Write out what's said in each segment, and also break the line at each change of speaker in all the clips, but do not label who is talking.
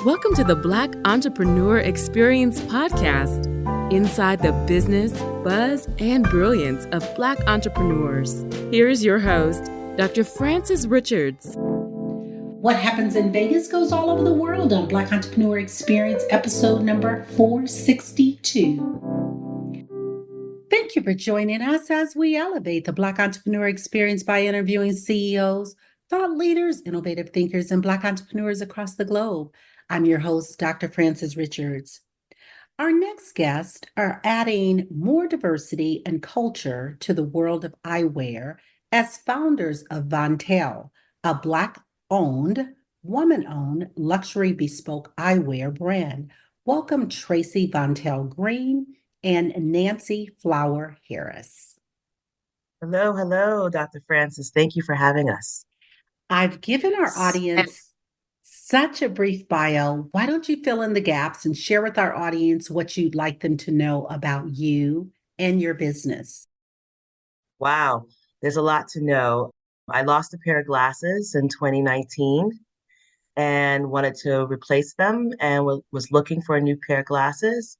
Welcome to the Black Entrepreneur Experience podcast, inside the business, buzz, and brilliance of Black entrepreneurs. Here is your host, Dr. Frances Richards.
What happens in Vegas goes all over the world on Black Entrepreneur Experience, episode number 462. Thank you for joining us as we elevate the Black Entrepreneur Experience by interviewing CEOs, thought leaders, innovative thinkers, and Black entrepreneurs across the globe. I'm your host, Dr. Frances Richards. Our next guests are adding more diversity and culture to the world of eyewear as founders of Vontélle, a Black-owned, woman-owned luxury bespoke eyewear brand. Welcome Tracy Vontélle Green and Nancey Flower Harris.
Hello, Dr. Frances. Thank you for having us.
I've given our audience such a brief bio. Why don't you fill in the gaps and share with our audience what you'd like them to know about you and your business?
Wow, there's a lot to know. I lost a pair of glasses in 2019 and wanted to replace them and was looking for a new pair of glasses.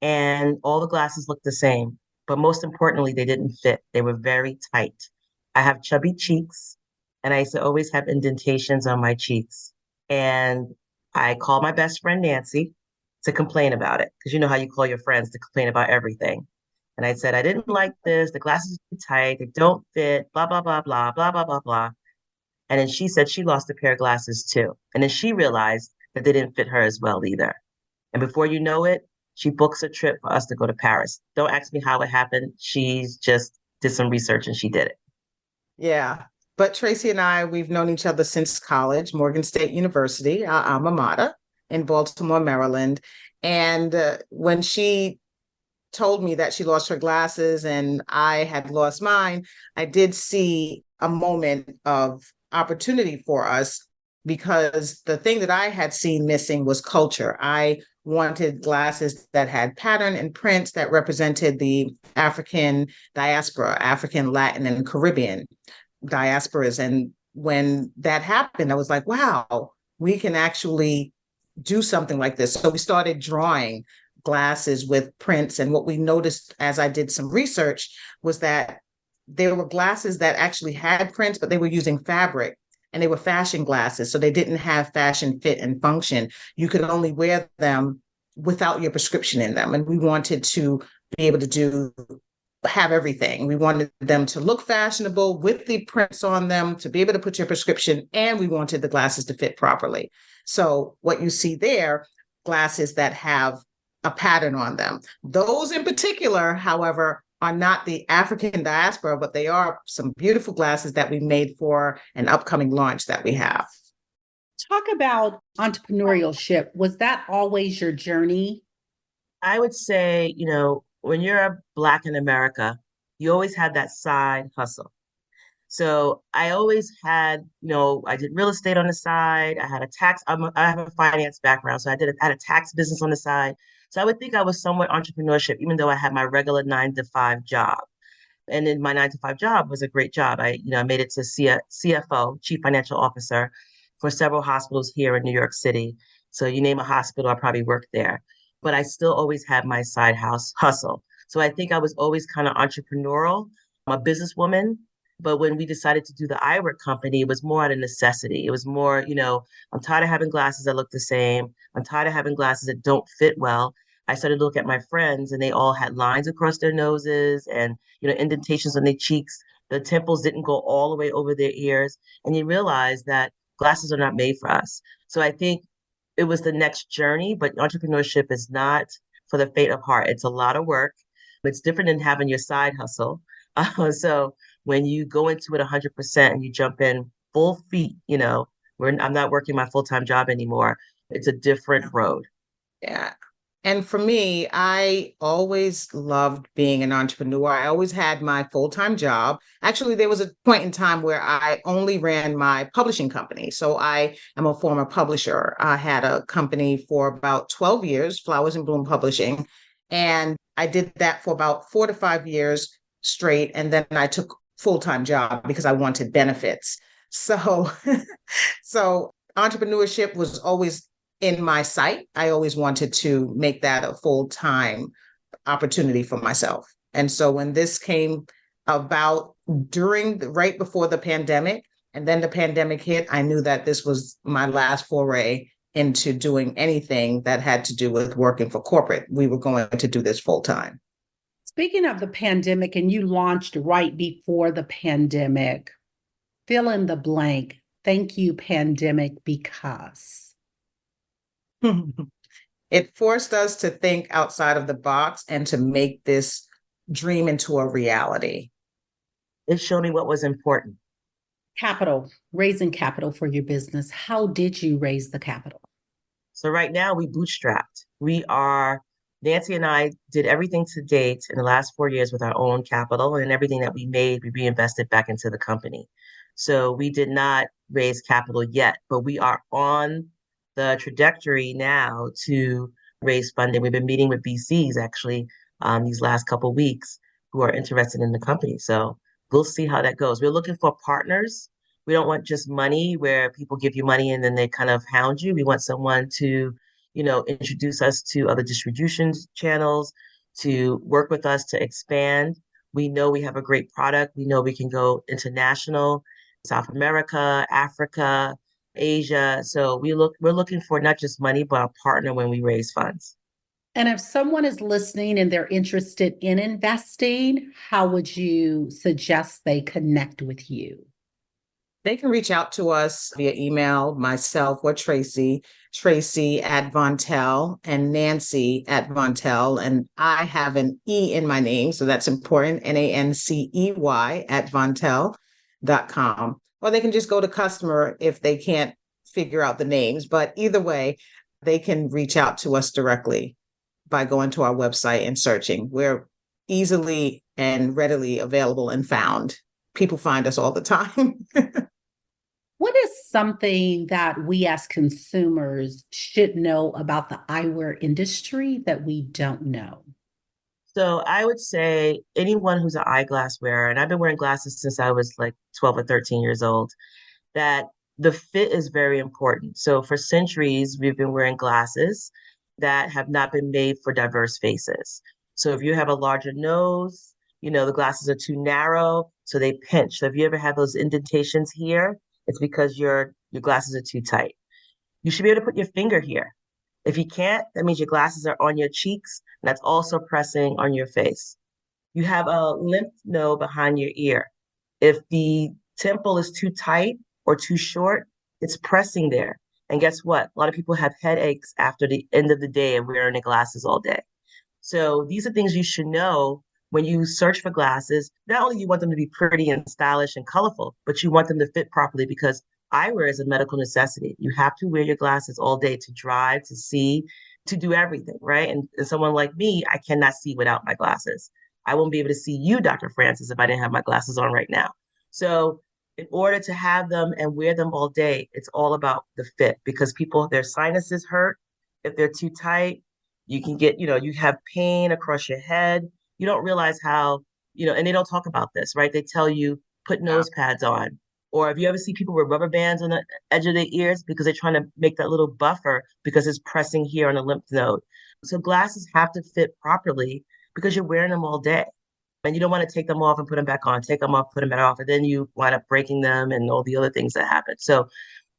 And all the glasses looked the same. But most importantly, they didn't fit. They were very tight. I have chubby cheeks, and I used to always have indentations on my cheeks. And I called my best friend, Nancey, to complain about it. Because you know how you call your friends to complain about everything. And I said, I didn't like this. The glasses are too tight. They don't fit, blah, blah, blah, blah, blah, blah, blah, blah. And then she said she lost a pair of glasses too. And then she realized that they didn't fit her as well either. And before you know it, she books a trip for us to go to Paris. Don't ask me how it happened. She's just did some research and she did it.
Yeah. But Tracy and I, we've known each other since college, Morgan State University, our alma mater in Baltimore, Maryland. And when she told me that she lost her glasses and I had lost mine, I did see a moment of opportunity for us because the thing that I had seen missing was culture. I wanted glasses that had pattern and prints that represented the African diaspora, African, Latin, and Caribbean diasporas. And when that happened, I was like, wow, we can actually do something like this. So we started drawing glasses with prints. And what we noticed as I did some research was that there were glasses that actually had prints, but they were using fabric and they were fashion glasses. So they didn't have fashion, fit, and function. You could only wear them without your prescription in them. And we wanted to be able to have everything. We wanted them to look fashionable with the prints on them, to be able to put your prescription, and we wanted the glasses to fit properly. So what you see there, glasses that have a pattern on them. Those in particular, however, are not the African diaspora, but they are some beautiful glasses that we made for an upcoming launch that we have.
Talk about entrepreneurship. Was that always your journey?
I would say, when you're Black in America, you always had that side hustle. So I always had, I did real estate on the side. I had I have a finance background. So I had a tax business on the side. So I would think I was somewhat entrepreneurship, even though I had my regular 9-to-5 job. And then my 9-to-5 job was a great job. I made it to CFO, Chief Financial Officer, for several hospitals here in New York City. So you name a hospital, I probably worked there. But I still always had my side hustle. So I think I was always kind of entrepreneurial. I'm a businesswoman. But when we decided to do the eyewear company, it was more out of necessity. It was more, I'm tired of having glasses that look the same. I'm tired of having glasses that don't fit well. I started to look at my friends and they all had lines across their noses and, indentations on their cheeks. The temples didn't go all the way over their ears. And you realize that glasses are not made for us. So I think it was the next journey, but entrepreneurship is not for the faint of heart. It's a lot of work. It's different than having your side hustle. So when you go into it 100% and you jump in full feet, I'm not working my full-time job anymore. It's a different road.
Yeah. And for me, I always loved being an entrepreneur. I always had my full-time job. Actually, there was a point in time where I only ran my publishing company. So I am a former publisher. I had a company for about 12 years, Flowers and Bloom Publishing. And I did that for about 4 to 5 years straight. And then I took full-time job because I wanted benefits. So entrepreneurship was always in my sight. I always wanted to make that a full-time opportunity for myself. And so when this came about right before the pandemic, and then the pandemic hit, I knew that this was my last foray into doing anything that had to do with working for corporate. We were going to do this full time.
Speaking of the pandemic, and you launched right before the pandemic, fill in the blank. Thank you, pandemic, because.
It forced us to think outside of the box and to make this dream into a reality.
It showed me what was important.
Capital, raising capital for your business. How did you raise the capital?
So right now we bootstrapped. Nancey and I did everything to date in the last 4 years with our own capital, and everything that we made, we reinvested back into the company. So we did not raise capital yet, but we are on the trajectory now to raise funding. We've been meeting with VCs actually these last couple of weeks who are interested in the company. So we'll see how that goes. We're looking for partners. We don't want just money where people give you money and then they kind of hound you. We want someone to, introduce us to other distribution channels, to work with us to expand. We know we have a great product. We know we can go international, South America, Africa, Asia. So we're looking for not just money, but a partner when we raise funds.
And if someone is listening and they're interested in investing, how would you suggest they connect with you?
They can reach out to us via email, myself or Tracy at Vontélle and Nancey at Vontélle. And I have an E in my name, so that's important, Nancey at Vontélle.com. Or they can just go to customer if they can't figure out the names. But either way, they can reach out to us directly by going to our website and searching. We're easily and readily available and found. People find us all the time.
What is something that we as consumers should know about the eyewear industry that we don't know?
So I would say anyone who's an eyeglass wearer, and I've been wearing glasses since I was like 12 or 13 years old, that the fit is very important. So for centuries, we've been wearing glasses that have not been made for diverse faces. So if you have a larger nose, the glasses are too narrow, so they pinch. So if you ever have those indentations here, it's because your glasses are too tight. You should be able to put your finger here. If you can't, that means your glasses are on your cheeks, and that's also pressing on your face. You have a lymph node behind your ear. If the temple is too tight or too short, it's pressing there. And guess what? A lot of people have headaches after the end of the day of wearing their glasses all day. So these are things you should know when you search for glasses. Not only you want them to be pretty and stylish and colorful, but you want them to fit properly, because eyewear is a medical necessity. You have to wear your glasses all day to drive, to see, to do everything, right? And someone like me, I cannot see without my glasses. I won't be able to see you, Dr. Francis, if I didn't have my glasses on right now. So in order to have them and wear them all day, it's all about the fit, because their sinuses hurt if they're too tight. You can get, you have pain across your head. You don't realize how, and they don't talk about this, right? They tell you put nose pads on. Or if you ever see people with rubber bands on the edge of their ears, because they're trying to make that little buffer because it's pressing here on the lymph node. So glasses have to fit properly because you're wearing them all day. And you don't want to take them off and put them back on, take them off, put them back off, and then you wind up breaking them and all the other things that happen. So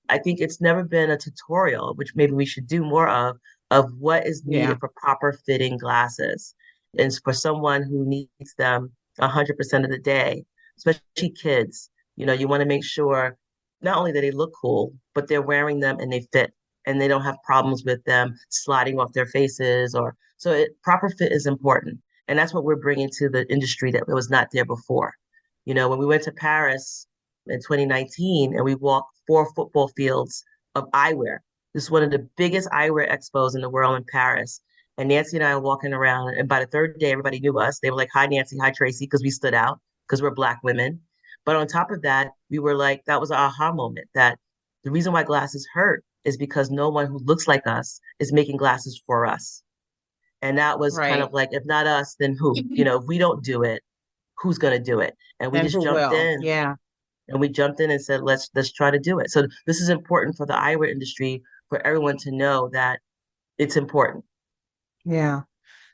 I think it's never been a tutorial, which maybe we should do more of what is needed for proper fitting glasses. And for someone who needs them 100% of the day, especially kids, you want to make sure not only that they look cool, but they're wearing them and they fit and they don't have problems with them sliding off their faces. Proper fit is important. And that's what we're bringing to the industry that was not there before. When we went to Paris in 2019 and we walked 4 football fields of eyewear, this is one of the biggest eyewear expos in the world in Paris. And Nancey and I were walking around, and by the third day, everybody knew us. They were like, "Hi, Nancey. Hi, Tracy," because we stood out, because we're Black women. But on top of that, we were like, that was an aha moment, that the reason why glasses hurt is because no one who looks like us is making glasses for us. And that was kind of like, if not us, then who? If we don't do it, who's going to do it? And we just jumped in.
Yeah.
And we jumped in and said, let's try to do it. So this is important for the eyewear industry for everyone to know that it's important.
Yeah.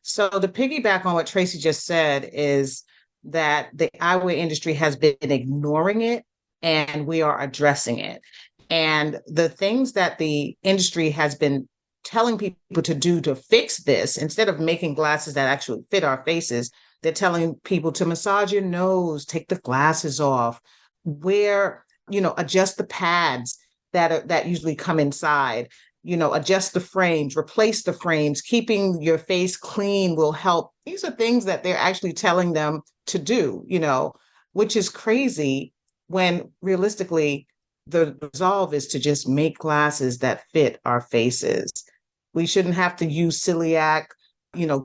So to piggyback on what Tracy just said is that the eyewear industry has been ignoring it and we are addressing it. And the things that the industry has been telling people to do to fix this, instead of making glasses that actually fit our faces, they're telling people to massage your nose, take the glasses off, wear, adjust the pads that usually come inside, adjust the frames, replace the frames, keeping your face clean will help. These are things that they're actually telling them to do, which is crazy when realistically the resolve is to just make glasses that fit our faces. We shouldn't have to use celiac,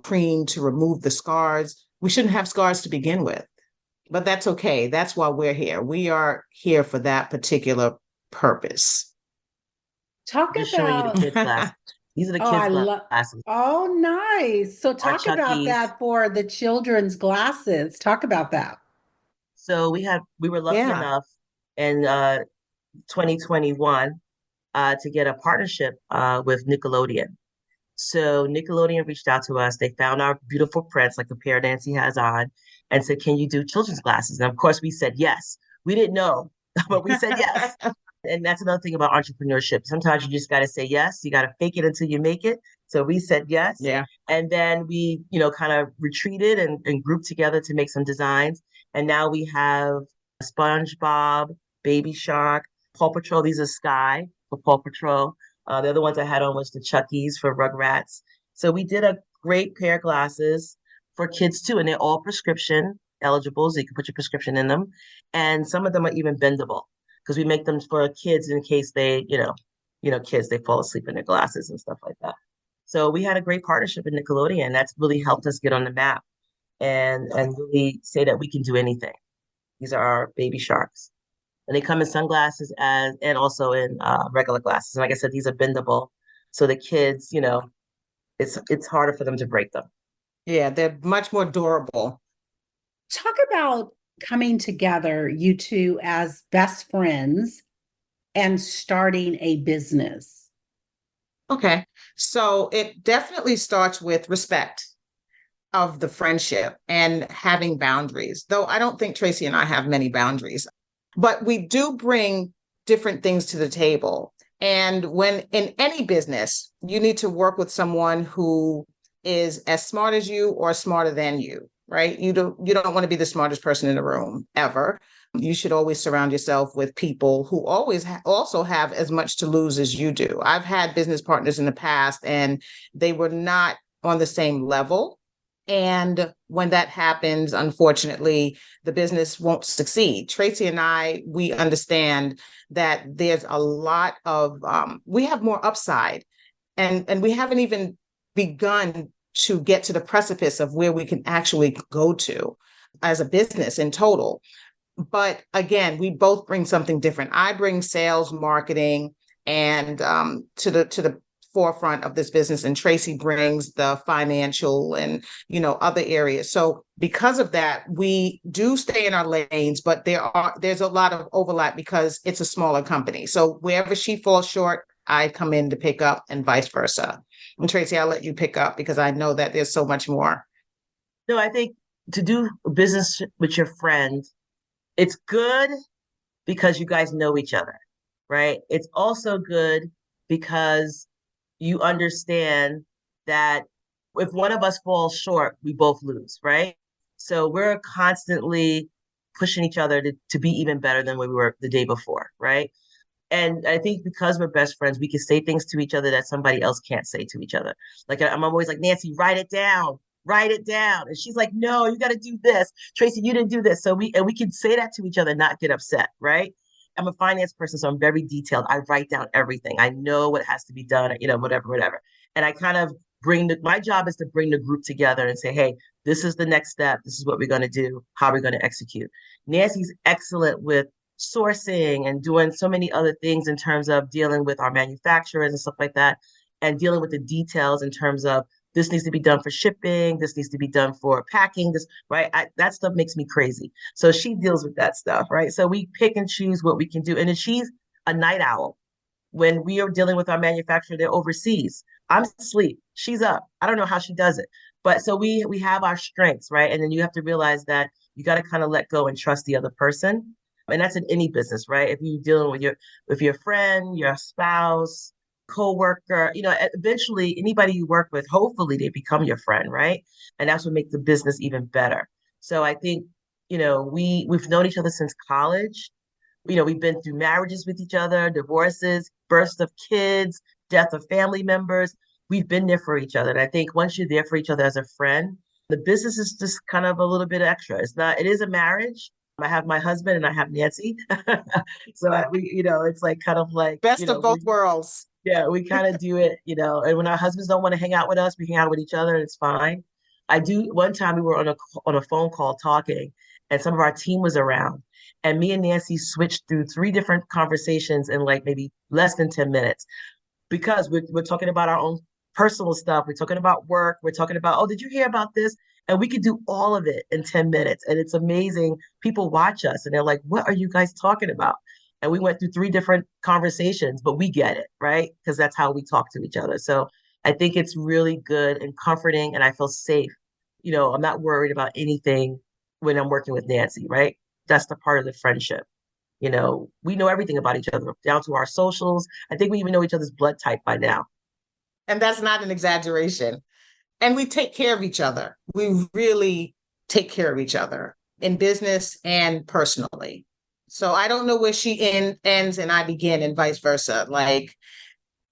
cream to remove the scars. We shouldn't have scars to begin with, but that's okay. That's why we're here. We are here for that particular purpose.
Talk
Just showing you the
about,
kids' glasses. These are the
oh,
kids'
I love,
glasses.
oh, nice. So
Our
talk about
Chuckies.
that for the children's glasses. Talk about that.
So we were lucky
Yeah.
enough in 2021 to get a partnership with Nickelodeon. So Nickelodeon reached out to us. They found our beautiful prints, like the pair Nancey has on, and said, "Can you do children's glasses?" And of course, we said yes. We didn't know, but we said yes. And that's another thing about entrepreneurship. Sometimes you just got to say yes. You got to fake it until you make it. So we said yes.
Yeah.
And then we, kind of retreated and grouped together to make some designs. And now we have SpongeBob, Baby Shark, Paw Patrol. These are Sky for Paw Patrol. The other ones I had on was the Chuckies for Rugrats. So we did a great pair of glasses for kids too, and they're all prescription eligible, so you can put your prescription in them. And some of them are even bendable because we make them for kids in case they, kids, they fall asleep in their glasses and stuff like that. So we had a great partnership with Nickelodeon. That's really helped us get on the map and really say that we can do anything. These are our baby sharks. And they come in sunglasses and also in regular glasses. And like I said, these are bendable. So the kids, it's harder for them to break them.
Yeah, they're much more durable.
Talk about coming together, you two, as best friends and starting a business.
Okay. So it definitely starts with respect of the friendship and having boundaries, though I don't think Tracy and I have many boundaries, but we do bring different things to the table. And when in any business, you need to work with someone who is as smart as you or smarter than you, right? You don't want to be the smartest person in the room ever. You should always surround yourself with people who always also have as much to lose as you do. I've had business partners in the past and they were not on the same level. And when that happens, unfortunately, the business won't succeed. Tracy and I, we understand that there's a lot of, we have more upside and we haven't even begun to get to the precipice of where we can actually go to as a business in total. But again, we both bring something different. I bring sales, marketing, and to the forefront of this business, and Tracy brings the financial and other areas. So because of that, we do stay in our lanes, but there's a lot of overlap because it's a smaller company. So wherever she falls short, I come in to pick up, and vice versa. And Tracy, I'll let you pick up because I know that there's so much more.
No, I think to do business with your friend, it's good because you guys know each other, right? It's also good because you understand that if one of us falls short, we both lose, right? So we're constantly pushing each other to be even better than we were the day before, right? And I think because we're best friends, we can say things to each other that somebody else can't say to each other. Like I'm always like, Nancey, write it down. Write it down. And she's like, no, you got to do this. Tracy, you didn't do this. So we can say that to each other, not get upset, right? I'm a finance person, so I'm very detailed. I write down everything. I know what has to be done, whatever. And I kind of my job is to bring the group together and say, hey, this is the next step. This is what we're going to do. How are we going to execute? Nancey's excellent with sourcing and doing so many other things in terms of dealing with our manufacturers and stuff like that, and dealing with the details in terms of this needs to be done for shipping, this needs to be done for packing, this, right? That stuff makes me crazy. So she deals with that stuff, right? So we pick and choose what we can do. And then she's a night owl. When we are dealing with our manufacturer, they're overseas. I'm asleep. She's up. I don't know how she does it. But so we have our strengths, right? And then you have to realize that you got to kind of let go and trust the other person. And that's in any business, right? If you're dealing with your friend, your spouse, coworker, eventually anybody you work with, hopefully they become your friend, right? And that's what makes the business even better. So I think, we've known each other since college. We've been through marriages with each other, divorces, births of kids, death of family members. We've been there for each other. And I think once you're there for each other as a friend, the business is just kind of a little bit extra. It is a marriage. I have my husband and I have Nancey. So it's like kind of like,
Best of both worlds.
yeah, we kind of do it, and when our husbands don't want to hang out with us, we hang out with each other and it's fine. One time we were on a phone call talking and some of our team was around and me and Nancey switched through 3 different conversations in like maybe less than 10 minutes because we're talking about our own personal stuff. We're talking about work. We're talking about, oh, did you hear about this? And we could do all of it in 10 minutes. And it's amazing. People watch us and they're like, what are you guys talking about? And we went through 3 different conversations, but we get it, right? Because that's how we talk to each other. So I think it's really good and comforting and I feel safe. I'm not worried about anything when I'm working with Nancey, right? That's the part of the friendship. We know everything about each other, down to our socials. I think we even know each other's blood type by now.
And that's not an exaggeration. And we take care of each other. We really take care of each other in business and personally. So I don't know where she ends and I begin and vice versa. Like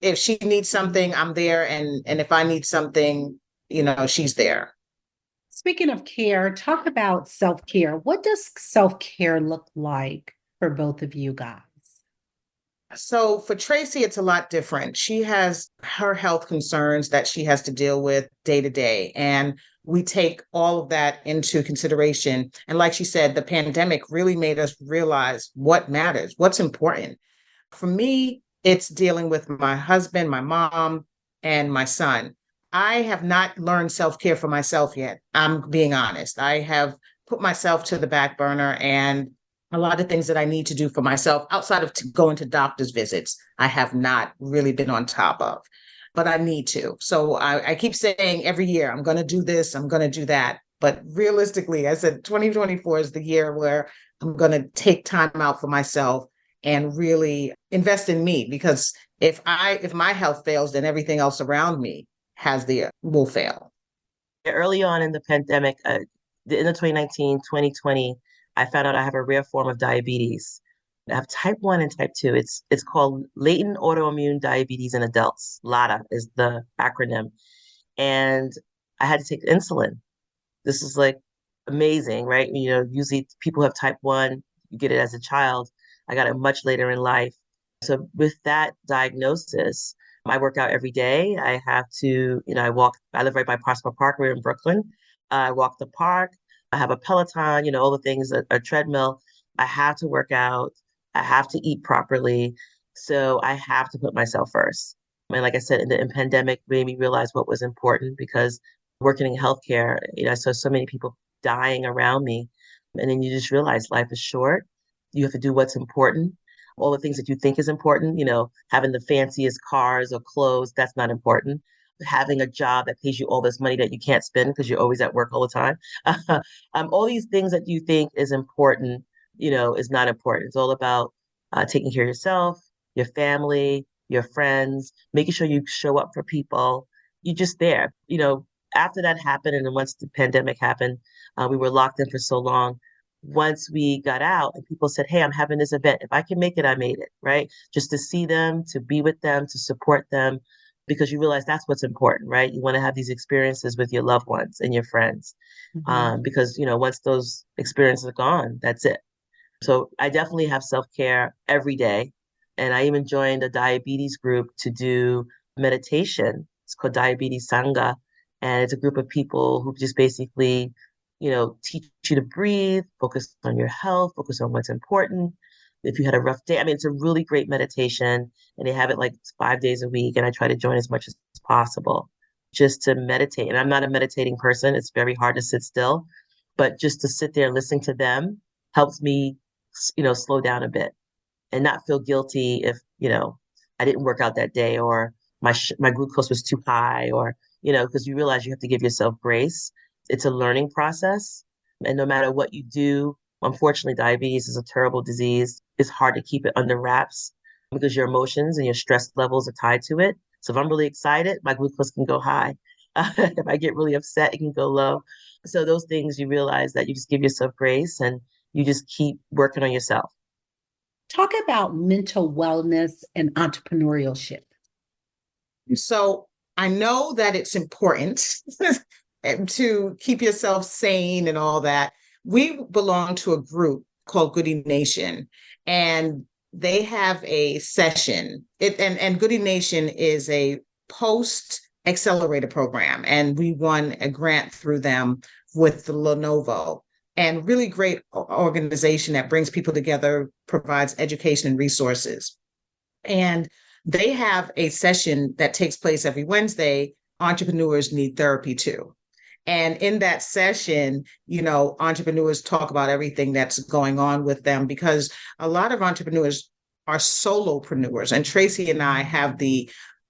if she needs something, I'm there. And if I need something, she's there.
Speaking of care, talk about self-care. What does self-care look like for both of you guys?
So for Tracy, it's a lot different. She has her health concerns that she has to deal with day to day. And we take all of that into consideration. And like she said, the pandemic really made us realize what matters, what's important. For me, it's dealing with my husband, my mom, and my son. I have not learned self-care for myself yet. I'm being honest. I have put myself to the back burner and a lot of things that I need to do for myself outside of going to doctor's visits, I have not really been on top of, but I need to. So I keep saying every year, I'm going to do this, I'm going to do that. But realistically, I said 2024 is the year where I'm going to take time out for myself and really invest in me, because if my health fails, then everything else around me will fail.
Early on in the pandemic, the end of 2019, 2020, I found out I have a rare form of diabetes. I have type 1 and type 2. It's called latent autoimmune diabetes in adults. LADA is the acronym. And I had to take insulin. This is like amazing, right? Usually people have type 1, you get it as a child. I got it much later in life. So with that diagnosis, I work out every day. I have to, I live right by Prospect Park. We're in Brooklyn. I walk the park. I have a Peloton, all the things, a treadmill. I have to work out. I have to eat properly. So I have to put myself first. And like I said, in the pandemic made me realize what was important, because working in healthcare, I saw so many people dying around me. And then you just realize life is short. You have to do what's important. All the things that you think is important, having the fanciest cars or clothes, that's not important. Having a job that pays you all this money that you can't spend because you're always at work all the time. All these things that you think is important, is not important. It's all about taking care of yourself, your family, your friends, making sure you show up for people. You're just there. After that happened, and then once the pandemic happened, we were locked in for so long. Once we got out and people said, hey, I'm having this event. If I can make it, I made it, right? Just to see them, to be with them, to support them, because you realize that's what's important, right? You want to have these experiences with your loved ones and your friends, because, once those experiences are gone, that's it. So I definitely have self-care every day. And I even joined a diabetes group to do meditation. It's called Diabetes Sangha. And it's a group of people who just basically, teach you to breathe, focus on your health, focus on what's important. If you had a rough day, it's a really great meditation, and they have it like 5 days a week. And I try to join as much as possible just to meditate. And I'm not a meditating person. It's very hard to sit still, but just to sit there listening to them helps me, slow down a bit and not feel guilty if, I didn't work out that day, or my glucose was too high, or, because you realize you have to give yourself grace. It's a learning process. And no matter what you do, unfortunately, diabetes is a terrible disease. It's hard to keep it under wraps because your emotions and your stress levels are tied to it. So if I'm really excited, my glucose can go high. If I get really upset, it can go low. So those things, you realize that you just give yourself grace and you just keep working on yourself.
Talk about mental wellness and entrepreneurship.
So I know that it's important to keep yourself sane and all that. We belong to a group called Goody Nation, and they have a session. And Goody Nation is a post accelerator program, and we won a grant through them with the Lenovo. And really great organization that brings people together, provides education and resources. And they have a session that takes place every Wednesday. Entrepreneurs need therapy too. And in that session, entrepreneurs talk about everything that's going on with them, because a lot of entrepreneurs are solopreneurs. And Tracy and I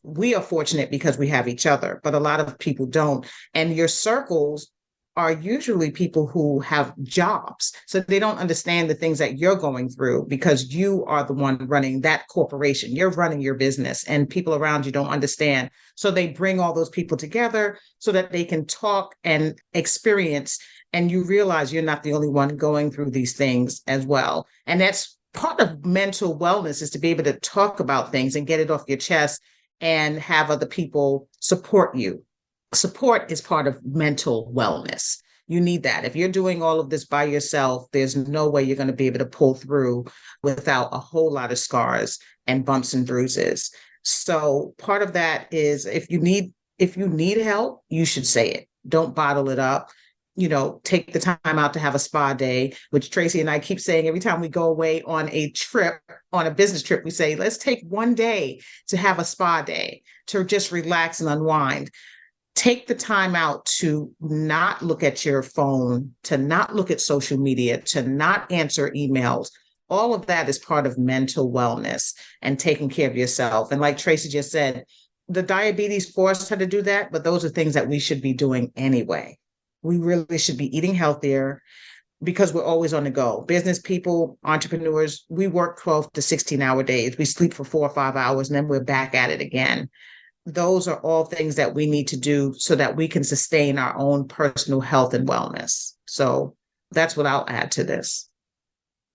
we are fortunate because we have each other, but a lot of people don't. And your circles are usually people who have jobs. So they don't understand the things that you're going through because you are the one running that corporation. You're running your business and people around you don't understand. So they bring all those people together so that they can talk and experience. And you realize you're not the only one going through these things as well. And that's part of mental wellness, is to be able to talk about things and get it off your chest and have other people support you. Support is part of mental wellness. You need that. If you're doing all of this by yourself, there's no way you're going to be able to pull through without a whole lot of scars and bumps and bruises. So part of that is, if you need help, you should say it. Don't bottle it up. Take the time out to have a spa day, which Tracy and I keep saying every time we go away on a trip, on a business trip, we say, let's take one day to have a spa day, to just relax and unwind. Take the time out to not look at your phone, to not look at social media, to not answer emails. All of that is part of mental wellness and taking care of yourself. And like Tracy just said, the diabetes forced her to do that, but those are things that we should be doing anyway. We really should be eating healthier because we're always on the go. Business people, entrepreneurs, we work 12 to 16-hour days. We sleep for 4 or 5 hours and then we're back at it again. Those are all things that we need to do so that we can sustain our own personal health and wellness. So that's what I'll add to this.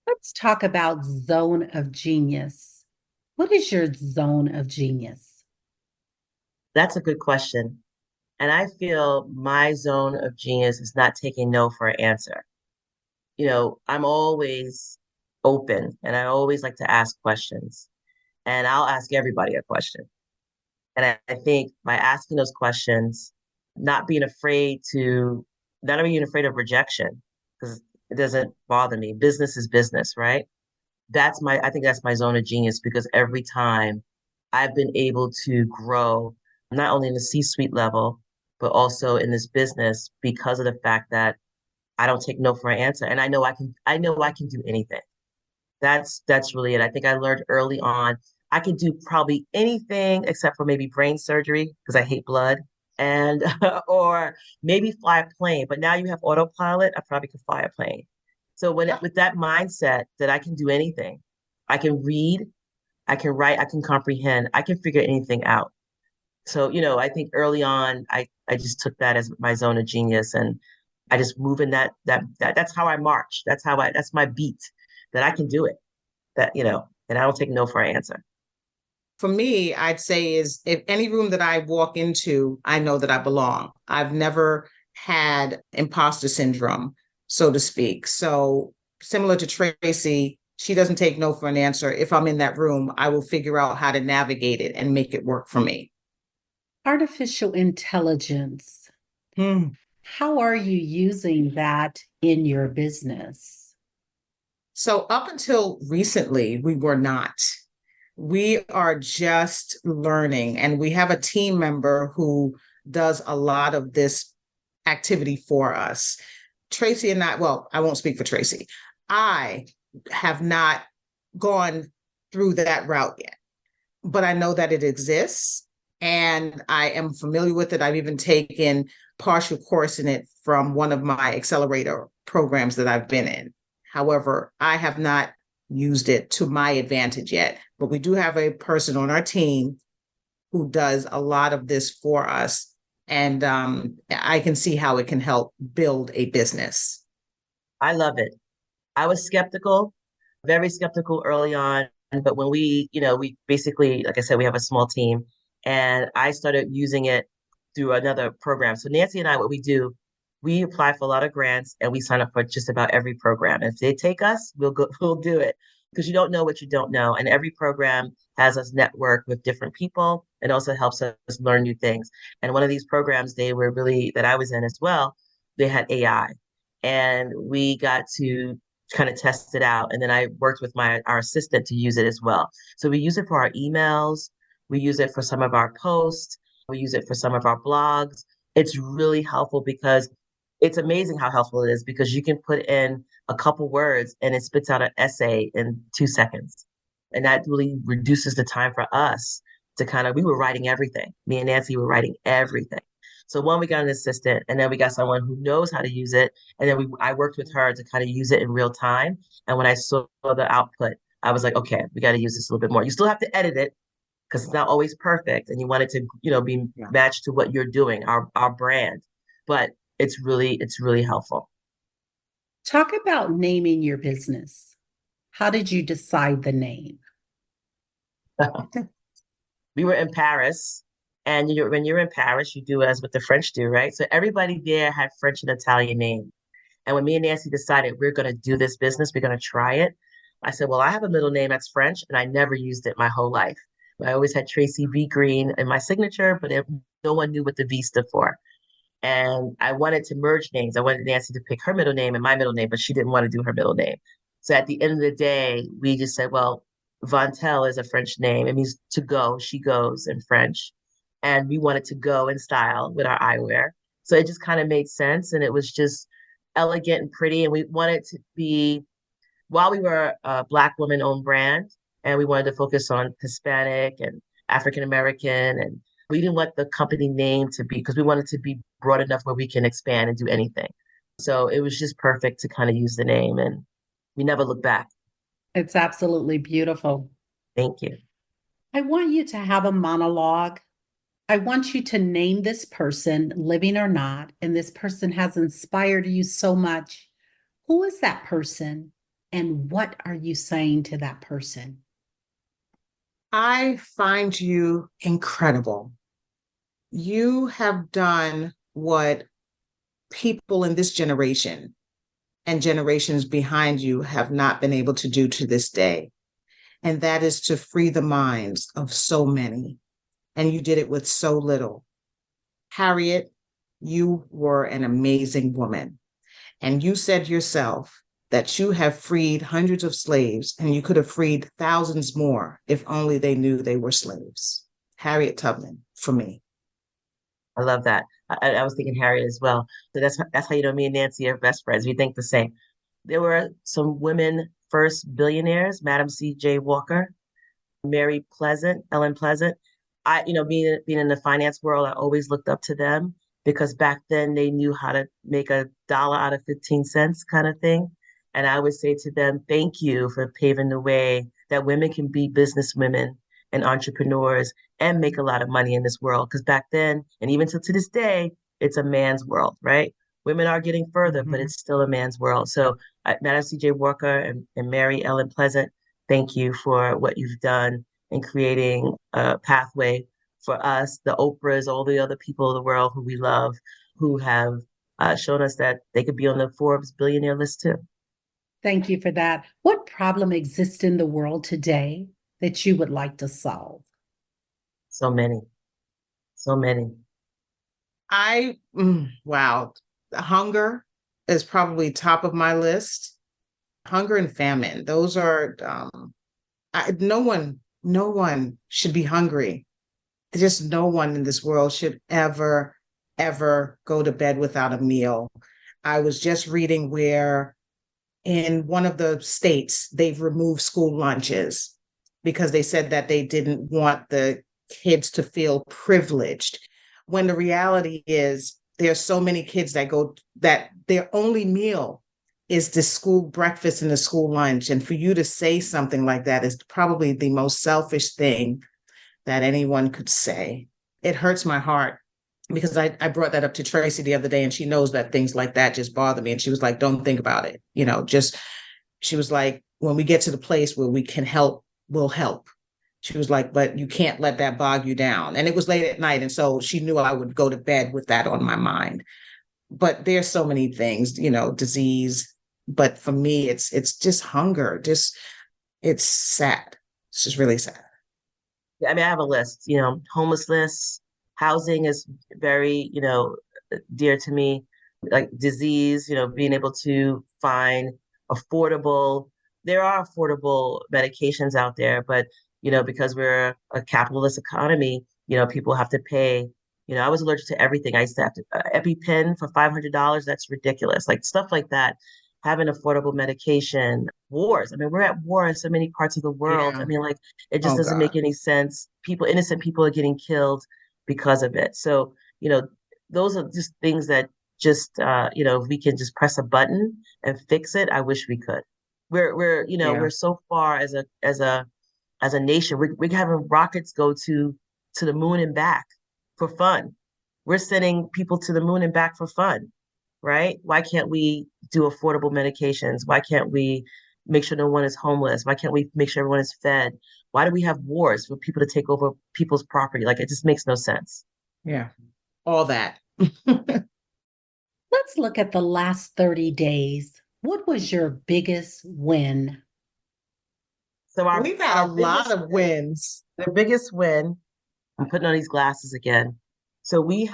Let's talk about zone of genius. What is your zone of genius?
That's a good question. And I feel my zone of genius is not taking no for an answer. I'm always open and I always like to ask questions, and I'll ask everybody a question. And I think by asking those questions, not being afraid of rejection, because it doesn't bother me. Business is business, right? I think that's my zone of genius, because every time I've been able to grow, not only in the C-suite level, but also in this business, because of the fact that I don't take no for an answer. And I know I can do anything. That's really it. I think I learned early on, I can do probably anything except for maybe brain surgery, because I hate blood, and or maybe fly a plane. But now you have autopilot, I probably could fly a plane. So with that mindset that I can do anything, I can read, I can write, I can comprehend, I can figure anything out. So, I think early on, I just took that as my zone of genius, and I just move in that's how I march. That's my beat, that I can do it, and I don't take no for an answer.
For me, I'd say is, if any room that I walk into, I know that I belong. I've never had imposter syndrome, so to speak. So similar to Tracy, she doesn't take no for an answer. If I'm in that room, I will figure out how to navigate it and make it work for me.
Artificial intelligence. How are you using that in your business?
So up until recently, we were not. We are just learning, and we have a team member who does a lot of this activity for us. Tracy and I, well, I won't speak for Tracy. I have not gone through that route yet. but I know that it exists and I am familiar with it. I've even taken partial course in it from one of my accelerator programs that I've been in. However, I have not used it to my advantage yet, but we do have a person on our team who does a lot of this for us. And I can see how it can help build a business.
I love it. I was skeptical, very skeptical early on. But when we basically, like I said, we have a small team and I started using it through another program. So Nancey and I, what we do, we apply for a lot of grants and we sign up for just about every program. If they take us, we'll do it because you don't know what you don't know. And every program has us network with different people and also helps us learn new things. And one of these programs that I was in as well, they had AI and we got to kind of test it out. And then I worked with our assistant to use it as well. So we use it for our emails. We use it for some of our posts. We use it for some of our blogs. It's really helpful because it's amazing how helpful it is because you can put in a couple words and it spits out an essay in 2 seconds. And that really reduces the time for us we were writing everything. Me and Nancey were writing everything. So one, we got an assistant and then we got someone who knows how to use it. And then I worked with her to kind of use it in real time. And when I saw the output, I was like, okay, we got to use this a little bit more. You still have to edit it because it's not always perfect. And you want it to, be matched to what you're doing, our brand. But it's really helpful.
Talk about naming your business. How did you decide the name?
We were in Paris. And when you're in Paris, you do as what the French do, right? So everybody there had French and Italian names. And when me and Nancey decided we're going to do this business, we're going to try it, I said, well, I have a middle name that's French, and I never used it my whole life. I always had Tracy V. Green in my signature, but no one knew what the V stood for. And I wanted to merge names. I wanted Nancey to pick her middle name and my middle name, but she didn't want to do her middle name. So at the end of the day, we just said, well, Vontélle is a French name. It means to go, she goes in French. And we wanted to go in style with our eyewear. So it just kind of made sense. And it was just elegant and pretty. And we wanted to be, while we were a Black woman-owned brand, and we wanted to focus on Hispanic and African American, and we didn't want the company name to be, because we wanted to be broad enough where we can expand and do anything. So it was just perfect to kind of use the name, and we never looked back.
It's absolutely beautiful.
Thank you.
I want you to have a monologue. I want you to name this person, living or not, and this person has inspired you so much. Who is that person, and what are you saying to that person?
I find you incredible. You have done what people in this generation and generations behind you have not been able to do to this day. And that is to free the minds of so many. And you did it with so little. Harriet, you were an amazing woman. And you said yourself that you have freed hundreds of slaves and you could have freed thousands more if only they knew they were slaves. Harriet Tubman, for me.
I love that. I was thinking Harriet as well. So that's how me and Nancey are best friends. We think the same. There were some women first billionaires, Madam C.J. Walker, Mary Pleasant, Ellen Pleasant. Being in the finance world, I always looked up to them because back then they knew how to make $1 out of 15 cents kind of thing. And I would say to them, thank you for paving the way that women can be business women and entrepreneurs and make a lot of money in this world. Because back then, and even to this day, it's a man's world, right? Women are getting further, but it's still a man's world. So Madam C.J. Walker and Mary Ellen Pleasant, thank you for what you've done in creating a pathway for us, the Oprahs, all the other people of the world who we love, who have shown us that they could be on the Forbes billionaire list too.
Thank you for that. What problem exists in the world today that you would like to solve?
So many.
Wow. Hunger is probably top of my list. Hunger and famine. Those are, no one should be hungry. Just no one in this world should ever go to bed without a meal. I was just reading where in one of the states, they've removed school lunches. because they said that they didn't want the kids to feel privileged. When the reality is there's so many kids that their only meal is the school breakfast and the school lunch. And for you to say something like that is probably the most selfish thing that anyone could say. It hurts my heart because I brought that up to Tracy the other day, and she knows that things like that just bother me. And she was like, don't think about it. She was like, when we get to the place where we can help, we'll help. She was like, but you can't let that bog you down. And it was late at night. And so she knew I would go to bed with that on my mind. But there's so many things, disease. But for me, it's just hunger. It's sad. It's just really sad.
Yeah, I mean, I have a list, homelessness, housing is very, dear to me, like disease, being able to find there are affordable medications out there, but, because we're a capitalist economy, people have to pay. I was allergic to everything. I used to have to EpiPen for $500. That's ridiculous. Like stuff like that. Having affordable medication, wars. I mean, we're at war in so many parts of the world.
Yeah.
I mean, like it just
Oh,
doesn't make
God.
any sense. Innocent people are getting killed because of it. So, those are just things that just, if we can just press a button and fix it, I wish we could.
Yeah.
We're so far as a nation. We're having rockets go to the moon and back for fun. We're sending people to the moon and back for fun, right? Why can't we do affordable medications? Why can't we make sure no one is homeless? Why can't we make sure everyone is fed? Why do we have wars for people to take over people's property? Like it just makes no sense.
Yeah. All that.
Let's look at the last 30 days. What was your biggest win?
So
We've had a lot of wins.
The biggest win, I'm putting on these glasses again. So we've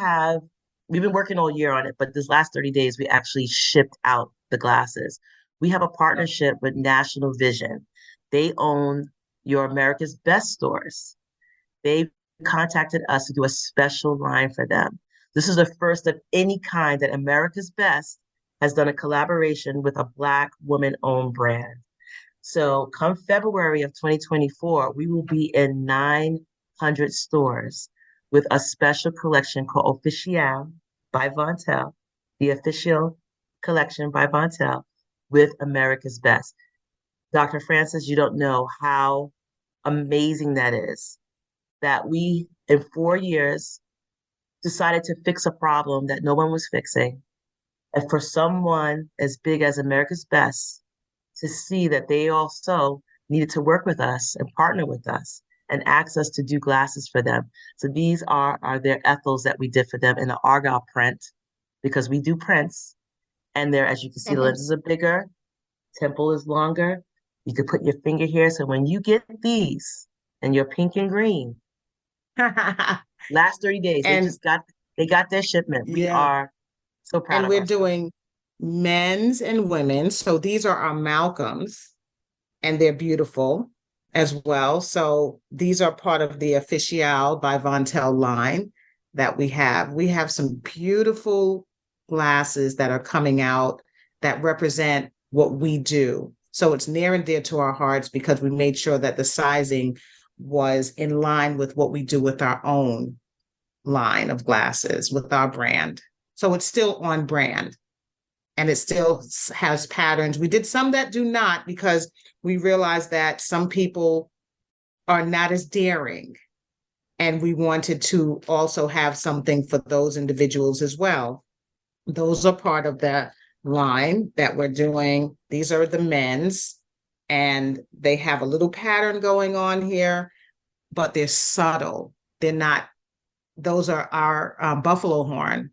been working all year on it, but this last 30 days, we actually shipped out the glasses. We have a partnership with National Vision. They own your America's Best stores. They contacted us to do a special line for them. This is the first of any kind that America's Best has done a collaboration with a Black woman-owned brand. So come February of 2024, we will be in 900 stores with a special collection called Official by Vontélle, the official collection by Vontélle with America's Best. Dr. Francis, you don't know how amazing that is, that we, in 4 years, decided to fix a problem that no one was fixing. And for someone as big as America's Best to see that they also needed to work with us and partner with us and ask us to do glasses for them. So these are their ethos that we did for them in the Argyle print, because we do prints. And there, as you can see, the lenses are bigger, temple is longer. You could put your finger here. So when you get these and you're pink and green, last 30 days, they got their shipment. We are so proud
and
of
we're
ourselves.
doing men's and women's. So these are our Malcolms, and they're beautiful as well. So these are part of the Official by Vontélle line that we have. We have some beautiful glasses that are coming out that represent what we do. So it's near and dear to our hearts because we made sure that the sizing was in line with what we do with our own line of glasses, with our brand. So it's still on brand. And it still has patterns. We did some that do not because we realized that some people are not as daring. And we wanted to also have something for those individuals as well. Those are part of the line that we're doing. These are the men's, and they have a little pattern going on here, but they're subtle. They're not, those are our buffalo horn.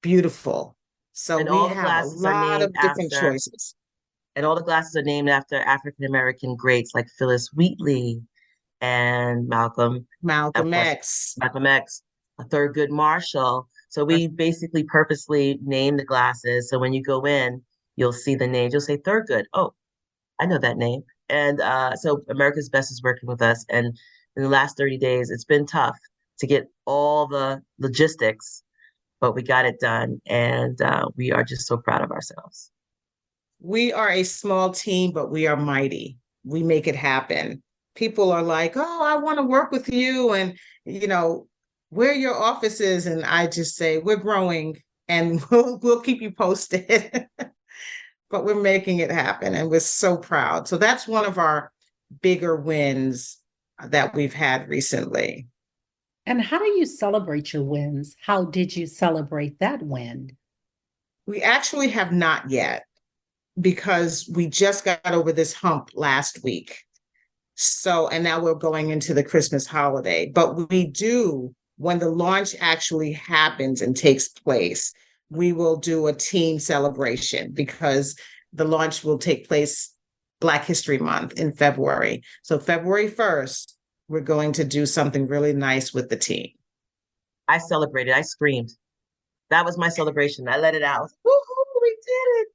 Beautiful. So
and
we
all the
have a
glasses are
lot
named
of different
after,
choices.
and all the glasses are named after African American greats like Phyllis Wheatley and
Malcolm
of course,
X.
Malcolm X, Thurgood Marshall. So we basically purposely named the glasses. So when you go in, you'll see the name. You'll say Thurgood. Oh, I know that name. And so America's Best is working with us. And in the last 30 days, it's been tough to get all the logistics, but we got it done. And we are just so proud of ourselves.
We are a small team, but we are mighty. We make it happen. people are like, oh, I want to work with you. And, where are your offices? And I just say, we're growing and we'll keep you posted. But we're making it happen and we're so proud. So that's one of our bigger wins that we've had recently.
And how do you celebrate your wins? How did you celebrate that win?
We actually have not yet because we just got over this hump last week. So, and now we're going into the Christmas holiday. But we do, when the launch actually happens and takes place, we will do a team celebration because the launch will take place Black History Month in February. So February 1st, we're going to do something really nice with the team.
I celebrated. I screamed. That was my celebration. I let it out. Woo-hoo, we did it.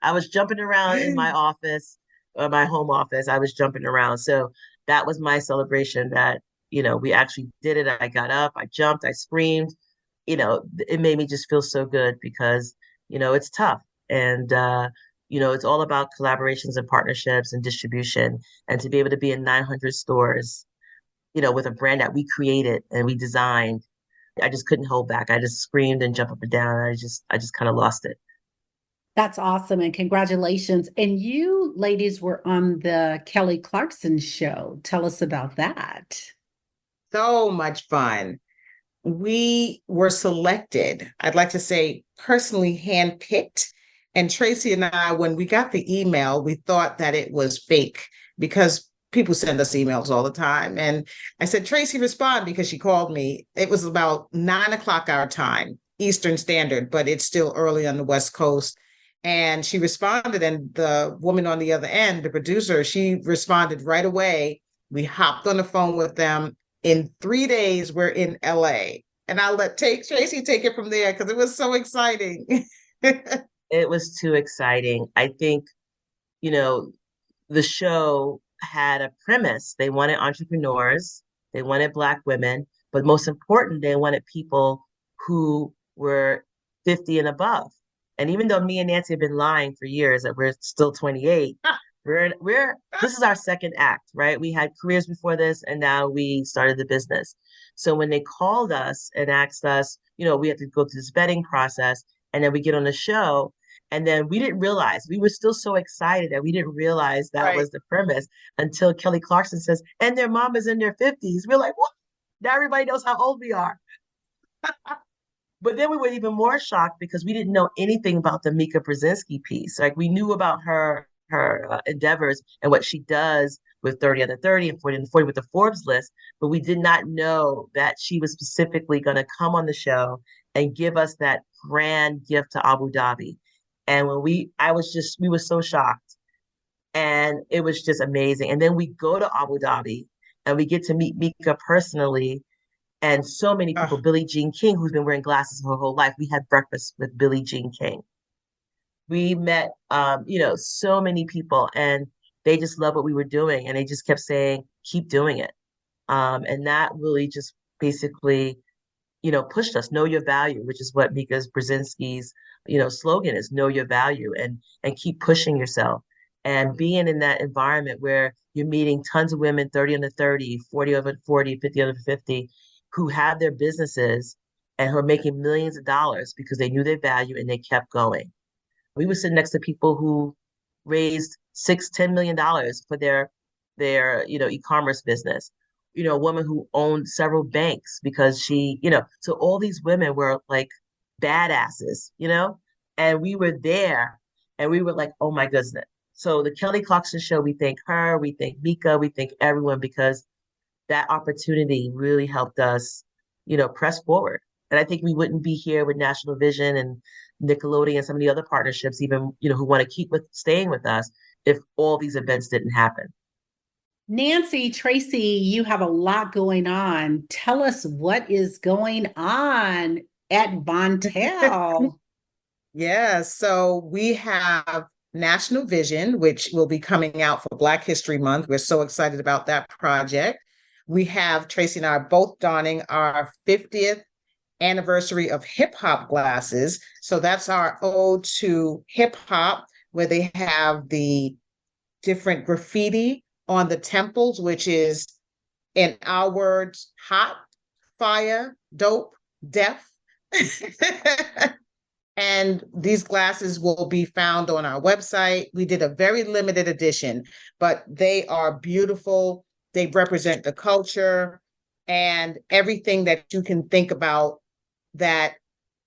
I was jumping around in my office, or my home office. I was jumping around. So that was my celebration that, we actually did it. I got up, I jumped, I screamed. It made me just feel so good because, it's tough. And, it's all about collaborations and partnerships and distribution. And to be able to be in 900 stores, with a brand that we created and we designed, I just couldn't hold back. I just screamed and jumped up and down. I just kind of lost it.
That's awesome. And congratulations. And you ladies were on the Kelly Clarkson show. Tell us about that.
So much fun. We were selected, I'd like to say personally handpicked. And Tracy and I, when we got the email, we thought that it was fake because people send us emails all the time. And I said, Tracy, respond, because she called me. It was about 9 o'clock our time, Eastern Standard, but it's still early on the West Coast. And she responded, and the woman on the other end, the producer, she responded right away. We hopped on the phone with them. In 3 days, we're in LA. And I'll let Tracy take it from there because it was so exciting.
It was too exciting. I think, the show had a premise. They wanted entrepreneurs, they wanted Black women, but most important, they wanted people who were 50 and above. And even though me and Nancey have been lying for years that we're still 28, this is our second act, right? We had careers before this, and now we started the business. So when they called us and asked us, we had to go through this vetting process, and then we get on the show, and then we didn't realize, we were still so excited that we didn't realize that was the premise until Kelly Clarkson says, and their mom is in their 50s. We're like, what? Now everybody knows how old we are. But then we were even more shocked because we didn't know anything about the Mika Brzezinski piece. Like, we knew about her endeavors and what she does with 30 Under 30 and 40 Under 40 with the Forbes list, but we did not know that she was specifically going to come on the show and give us that grand gift to Abu Dhabi. And when we were so shocked, and it was just amazing. And then we go to Abu Dhabi and we get to meet Mika personally. And so many people, Billie Jean King, who's been wearing glasses her whole life. We had breakfast with Billie Jean King. We met, so many people, and they just loved what we were doing. And they just kept saying, keep doing it. And that really just basically, pushed us, know your value, which is what Mika Brzezinski's, slogan is, know your value, and keep pushing yourself. And being in that environment where you're meeting tons of women, 30 under 30, 40 over 40, 50 under 50, who have their businesses and who are making millions of dollars because they knew their value and they kept going. We were sitting next to people who raised $6-10 million for their e-commerce business. A woman who owned several banks because she, so all these women were like badasses, and we were there and we were like, oh my goodness. So the Kelly Clarkson show, we thank her, we thank Mika, we thank everyone, because that opportunity really helped us, press forward. And I think we wouldn't be here with National Vision and Nickelodeon and some of the other partnerships, even, who want to keep staying with us, if all these events didn't happen.
Nancey, Tracy, you have a lot going on. Tell us what is going on at Vontélle.
Yeah, so we have National Vision, which will be coming out for Black History Month. We're so excited about that project. We have, Tracy and I are both donning our 50th anniversary of hip hop glasses. So that's our ode to hip hop, where they have the different graffiti on the temples, which is, in our words, hot, fire, dope, deaf. And these glasses will be found on our website. We did a very limited edition, but they are beautiful. They represent the culture and everything that you can think about that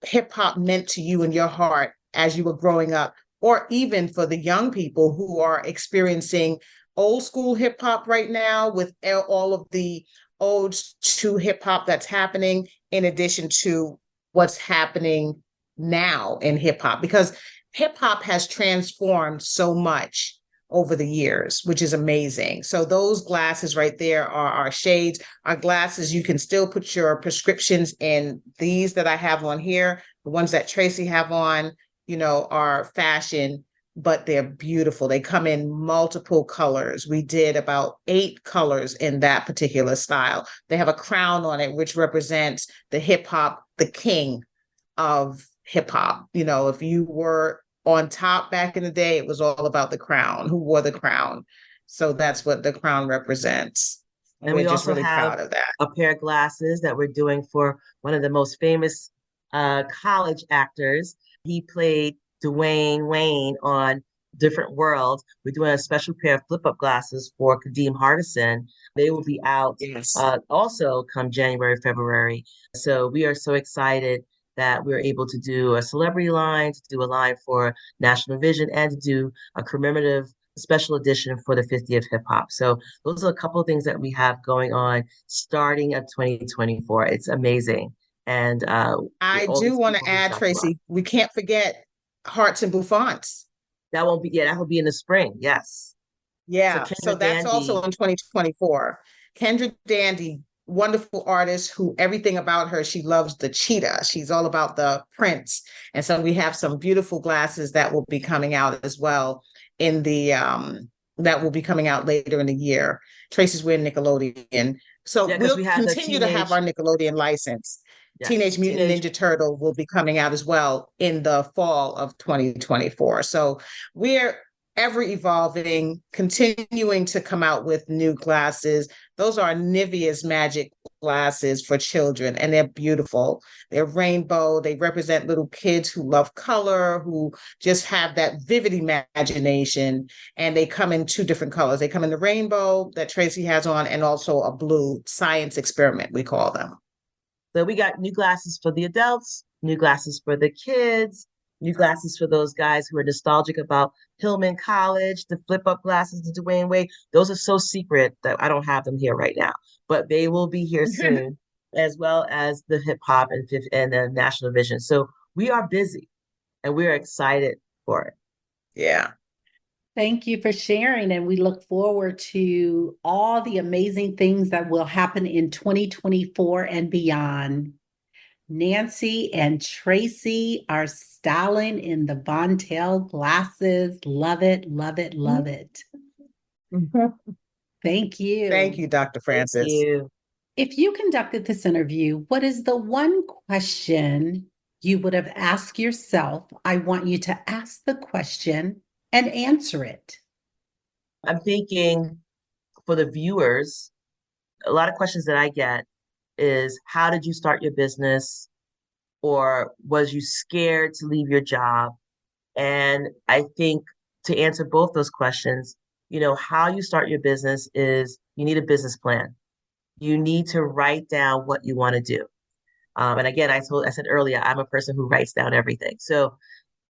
hip hop meant to you in your heart as you were growing up, or even for the young people who are experiencing old school hip hop right now with all of the old to hip hop that's happening, in addition to what's happening now in hip hop, because hip hop has transformed so much over the years, which is amazing. So those glasses right there are our shades, our glasses. You can still put your prescriptions in these that I have on here. The ones that Tracy have on, are fashion, but they're beautiful. They come in multiple colors. We did about 8 colors in that particular style. They have a crown on it, which represents the hip hop, the king of hip hop. If you were on top back in the day, it was all about the crown, who wore the crown. So that's what the crown represents.
And
we're
we
just
also
really
have
proud of that.
a pair of glasses that we're doing for one of the most famous college actors. He played Dwayne Wayne on Different World. We're doing a special pair of flip-up glasses for Kadeem Hardison. They will be out also come January, February. So we are so excited that we're able to do a celebrity line, to do a line for National Vision, and to do a commemorative special edition for the 50th hip hop. So those are a couple of things that we have going on starting at 2024. It's amazing. And
I do want to add, Tracy, we can't forget Hearts and Bouffants.
That won't be, that will be in the spring. Yes.
Yeah. So that's also in 2024. Kendra Dandy, wonderful artist who everything about her, she loves the cheetah. She's all about the prints. And so we have some beautiful glasses that will be coming out as well that will be coming out later in the year. Tracy's wearing Nickelodeon. So we'll continue to have our Nickelodeon license. Yes. Teenage Mutant Ninja Turtle will be coming out as well in the fall of 2024. So we're ever evolving, continuing to come out with new glasses. Those are Nivea's Magic glasses for children, and they're beautiful. They're rainbow. They represent little kids who love color, who just have that vivid imagination, and they come in 2 different colors. They come in the rainbow that Tracy has on, and also a blue science experiment, we call them.
So we got new glasses for the adults, new glasses for the kids, new glasses for those guys who are nostalgic about Hillman College, the flip-up glasses to Dwayne Wade. Those are so secret that I don't have them here right now, but they will be here soon, as well as the hip-hop and the National Vision. So we are busy, and we're excited for it.
Yeah.
Thank you for sharing, and we look forward to all the amazing things that will happen in 2024 and beyond. Nancey and Tracy are styling in the Vontélle glasses. Love it, love it, love it. Thank you.
Thank you, Dr. Francis.
Thank you.
If you conducted this interview, what is the one question you would have asked yourself? I want you to ask the question and answer it.
I'm thinking for the viewers, a lot of questions that I get is, how did you start your business? Or was you scared to leave your job? And I think to answer both those questions, how you start your business is you need a business plan. You need to write down what you want to do. And again, I said earlier, I'm a person who writes down everything. So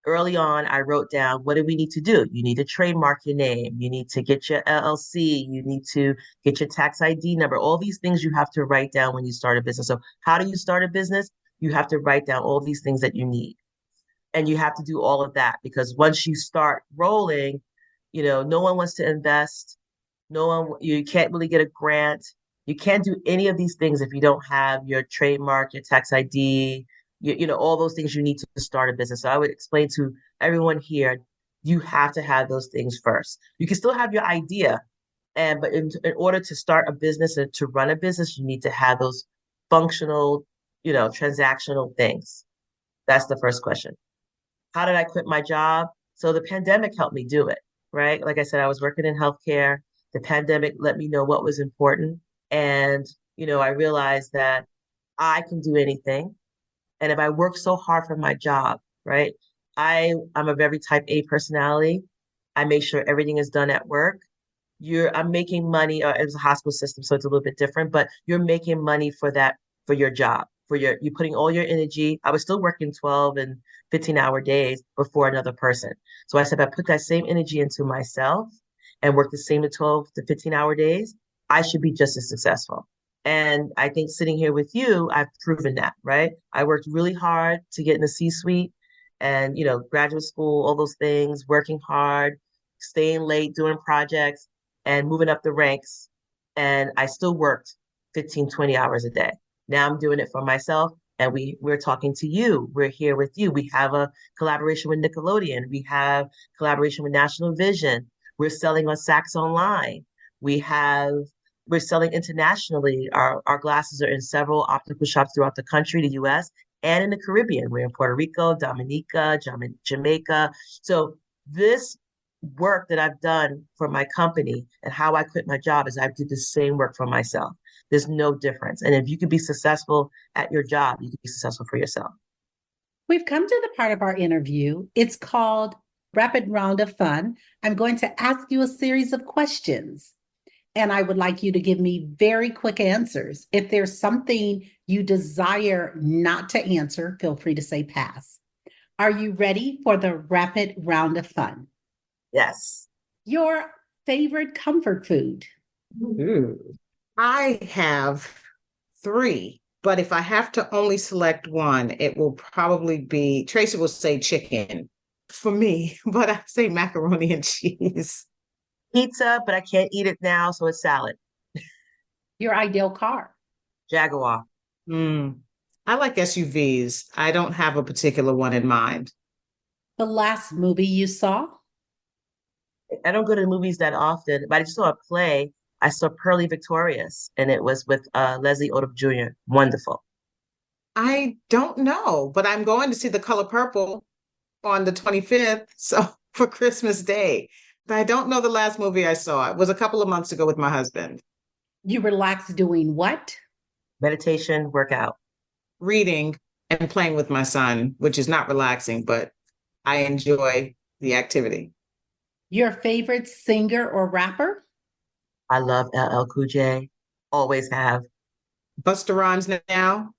early on, I wrote down, what do we need to do? You need to trademark your name. You need to get your LLC. You need to get your tax ID number. All these things you have to write down when you start a business. So how do you start a business? You have to write down all these things that you need. And you have to do all of that, because once you start rolling, no one wants to invest. You can't really get a grant. You can't do any of these things if you don't have your trademark, your tax ID, all those things you need to start a business. So I would explain to everyone here, you have to have those things first. You can still have your idea, but in order to start a business and to run a business, you need to have those functional, transactional things. That's the first question. How did I quit my job? So the pandemic helped me do it, right? Like I said, I was working in healthcare. The pandemic let me know what was important. And, I realized that I can do anything. And if I work so hard for my job, right? I'm a very type A personality. I make sure everything is done at work. I'm making money, it was a hospital system, so it's a little bit different, but you're making money for that, for your job, you're putting all your energy. I was still working 12 and 15-hour days before another person. So I said, if I put that same energy into myself and work the same 12 to 15-hour days, I should be just as successful. And I think sitting here with you, I've proven that, right? I worked really hard to get in the C-suite and, graduate school, all those things, working hard, staying late, doing projects and moving up the ranks. And I still worked 15, 20 hours a day. Now I'm doing it for myself. And we're talking to you. We're here with you. We have a collaboration with Nickelodeon. We have collaboration with National Vision. We're selling on Saks Online. We're selling internationally. Our glasses are in several optical shops throughout the country, the US, and in the Caribbean. We're in Puerto Rico, Dominica, Jamaica. So this work that I've done for my company and how I quit my job is I did the same work for myself. There's no difference. And if you can be successful at your job, you can be successful for yourself.
We've come to the part of our interview. It's called Rapid Round of Fun. I'm going to ask you a series of questions, and I would like you to give me very quick answers. If there's something you desire not to answer, feel free to say pass. Are you ready for the Rapid Round of Fun?
Yes.
Your favorite comfort food?
Ooh. I have 3, but if I have to only select one, it will probably be, Tracy will say chicken for me, but I say macaroni and cheese.
Pizza, but I can't eat it now, so it's salad.
Your ideal car?
Jaguar.
I like SUVs. I don't have a particular one in mind.
The last movie you saw?
I don't go to the movies that often, but I just saw a play. I saw Pearly Victorious, and it was with Leslie Odom Jr. Wonderful.
I don't know, but I'm going to see The Color Purple on the 25th, so for Christmas Day. But I don't know the last movie I saw. It was a couple of months ago with my husband.
You relax doing what?
Meditation, workout.
Reading and playing with my son, which is not relaxing, but I enjoy the activity.
Your favorite singer or rapper?
I love LL Cool J. Always have.
Busta Rhymes now.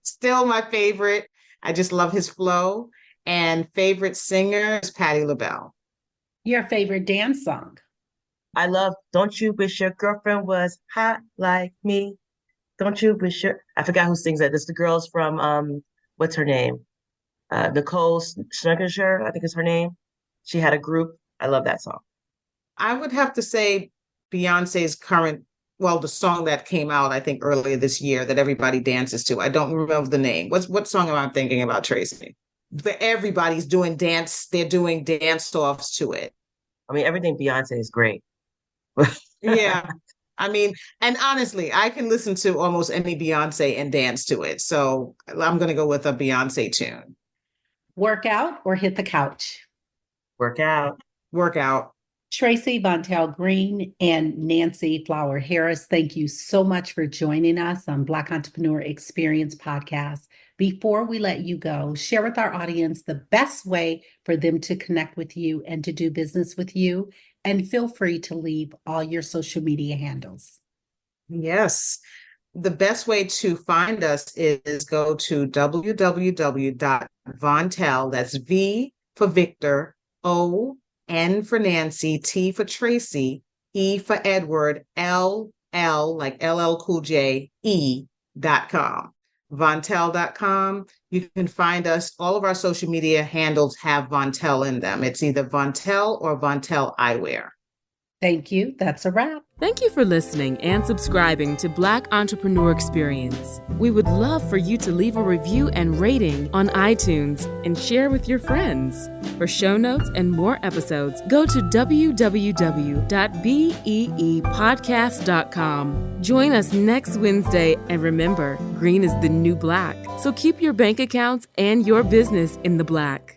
Still my favorite. I just love his flow. And favorite singer is Patti LaBelle.
Your favorite dance song?
I love Don't You Wish Your Girlfriend Was Hot Like Me? Don't you wish your... I forgot who sings that. It's the girls from, what's her name? Nicole Schneckischer, I think is her name. She had a group. I love that song.
I would have to say Beyonce's the song that came out, I think, earlier this year that everybody dances to. I don't remember the name. What song am I thinking about, Tracy? But everybody's doing dance. They're doing dance-offs to it.
I mean, everything Beyonce is great.
Yeah. I mean, and honestly, I can listen to almost any Beyonce and dance to it. So I'm going to go with a Beyonce tune.
Workout or hit the couch?
Workout.
Workout.
Tracy Vontélle Green and Nancey Flower Harris, thank you so much for joining us on Black Entrepreneur Experience Podcast. Before we let you go, share with our audience the best way for them to connect with you and to do business with you. And feel free to leave all your social media handles.
Yes. The best way to find us is go to www.vontélle, that's V for Victor, O, N for Nancy, T for Tracy, E for Edward, L like LL Cool J, E.com. Vontélle.com. You can find us. All of our social media handles have Vontélle in them. It's either Vontélle or Vontélle Eyewear.
Thank you. That's a wrap.
Thank you for listening and subscribing to Black Entrepreneur Experience. We would love for you to leave a review and rating on iTunes and share with your friends. For show notes and more episodes, go to www.beepodcast.com. Join us next Wednesday, and remember, green is the new black. So keep your bank accounts and your business in the black.